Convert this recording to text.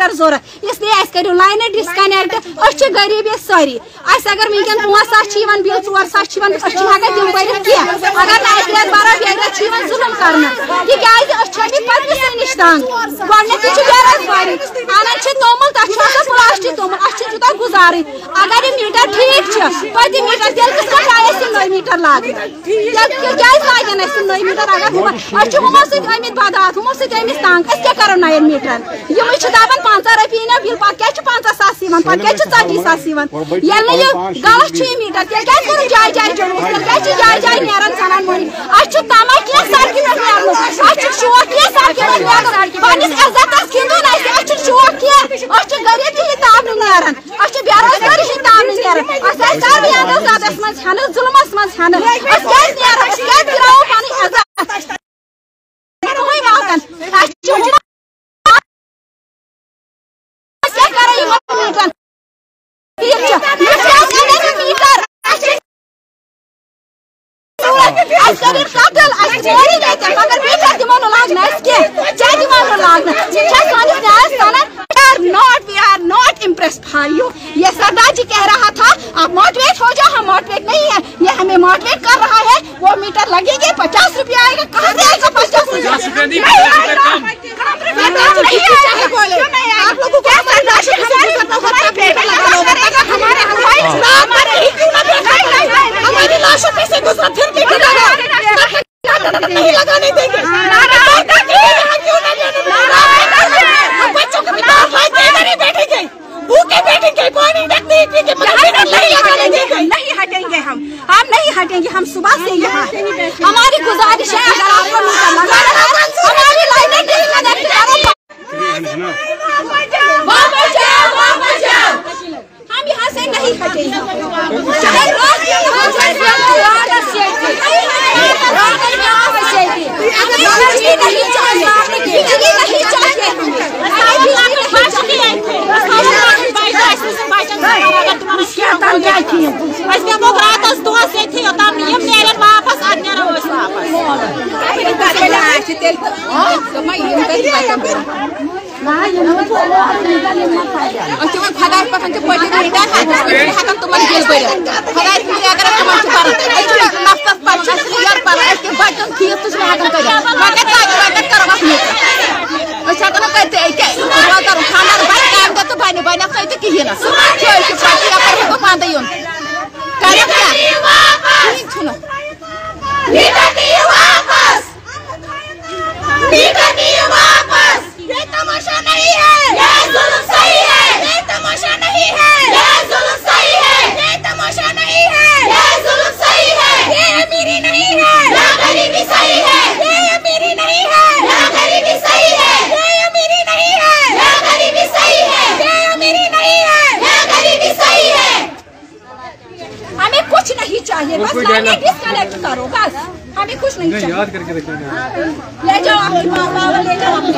Metre जरूरत, इसलिए करो लाइन डिस्कनेक्ट। गरीब सारी अगर वनकन 5,000 बिल 4,000 हेकान तम भर अगर नए बरो बेरो जुलम कर पत्नी नश तंग गई बेरोजगारी अनान तोमुल तथा प्लास्टिक तोमुल अूत गुजार अगर यह मीटर ठीक पत मीटर तेल कस नई मीटर लाग लाइन नई मीटर अगर हमो समित बदात हमो तंग क्या करो नए मीटर यम दपान 5 रपी बिल पे क्या 50,000 पे क्या 40,000 गलत मीटर तेल क्या करो जाय जाय जुलूस क्या जाय जाय नान सनान मरी तमा क्या सड़क पे शौक क्या सड़क पे इज्जत खिंदन शौक क्या गरीब ही ताब नान बेरोजगारी ही ताब नान जुलमस मज ये सरदार जी कह रहा था आप मोटिवेट हो जाओ, हम मोटिवेट नहीं है, ये हमें मोटिवेट कर रहा है। वो मीटर लगेंगे 50 रुपया आएगा, कहाँ से आएगा 50 रुपया? आप लोगों को हमारी लाशों पे से दूसरा फिर मीटर लगाने देंगे। बच्चों को बैठेंगे भूखे बैठेंगे नहीं हटेंगे हम नहीं हटेंगे। हम सुबह से यहाँ हमारी गुजारिश है अगर आपको मीटर लगाना है हमारी लाइनें डिस्कनेक्ट करो। हम यहाँ से नहीं हटेंगे चाहे चाहिए, बस लाइनें डिस्कनेक्ट करो, बस हमें कुछ नहीं चाहिए। याद करके रखना, ले जाओ अपनी माँ ले जाओ अपनी